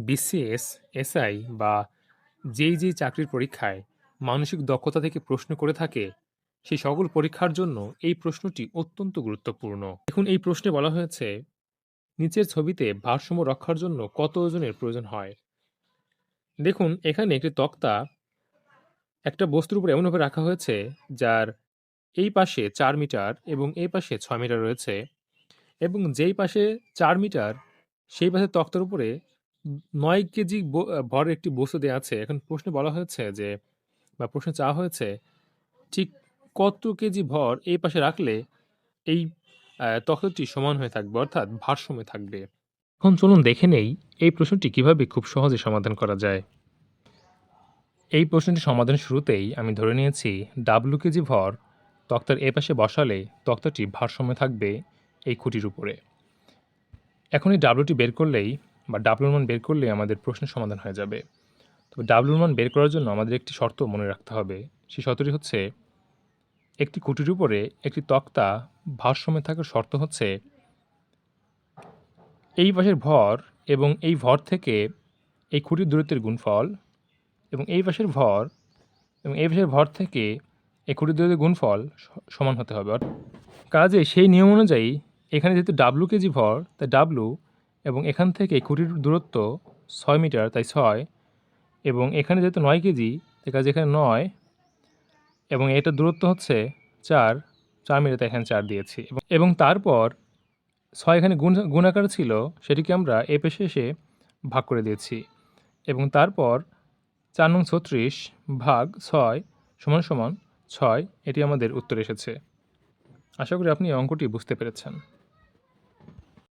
BCS, SI বা যেই চাকরির পরীক্ষায় মানসিক দক্ষতা থেকে প্রশ্ন করে থাকে, সেই সকল পরীক্ষার জন্য এই প্রশ্নটি অত্যন্ত গুরুত্বপূর্ণ। দেখুন, এই প্রশ্নে বলা হয়েছে, নিচের ছবিতে ভারসাম্য রক্ষার জন্য কত ওজনের প্রয়োজন হয়? দেখুন, এখানে একটি তক্তা একটা বস্তুর উপর এমনভাবে রাখা হয়েছে, যার এই পাশে ৪ মিটার এবং এই পাশে ৬ মিটার রয়েছে, এবং যেই পাশে ৪ মিটার, সেই পাশে তক্তার উপরে ৯ কেজি ভরের একটি বস্তু দেয়া আছে। এখন প্রশ্নে বলা হয়েছে যে, বা প্রশ্নে চাওয়া হয়েছে, ঠিক কত কেজি ভর এই পাশে রাখলে এই তক্তাটি সমান হয়ে থাকবে, অর্থাৎ ভারসাম্যে থাকবে। এখন চলুন দেখে নেই এই প্রশ্নটি কিভাবে খুব সহজে সমাধান করা যায়। এই প্রশ্নটি সমাধানের শুরুতেই আমি ধরে নিয়েছি W কেজি ভর তক্তার এপাশে বসালে তক্তাটি ভারসাম্যে থাকবে এই খুঁটির উপরে। এখন এই ডাব্লুটি বের করলেই, বা ডাব্লুর মান বের করলেই আমাদের প্রশ্নের সমাধান হয়ে যাবে। তবে ডাব্লুর মান বের করার জন্য আমাদের একটি শর্ত মনে রাখতে হবে। সেই শর্তটি হচ্ছে, একটি খুঁটির উপরে একটি তক্তা ভারসাম্যে থাকার শর্ত হচ্ছে, এই পাশের ভর এবং এই ভর থেকে এই খুঁটির দূরত্বের গুণফল, এবং এই পাশের ভর এবং এই পাশের ভর থেকে এই খুঁটির দূরত্বের গুণফল সমান হতে হবে। কাজেই সেই নিয়ম অনুযায়ী এখানে যেহেতু ডাব্লু কেজি ভর, তাই ডাব্লু, এবং এখান থেকে এই খুঁটির দূরত্ব ৬ মিটার, তাই ৬, এবং এখানে যেহেতু ৯ কেজি, তাই কাজে এখানে ৯, এবং এটার দূরত্ব হচ্ছে ৪, ৪ মিটার, তাই এখানে ৪ দিয়েছি। এবং তারপর ৬ এখানে গুণ আকারে ছিল, সেটিকে আমরা এ পাশে এসে ভাগ করে দিয়েছি, এবং তারপর ৪ নং ৩৬ ভাগ ৬ সমান সমান ৬, এটি আমাদের উত্তর এসেছে। আশা করি আপনি এই অঙ্কটি বুঝতে পেরেছেন।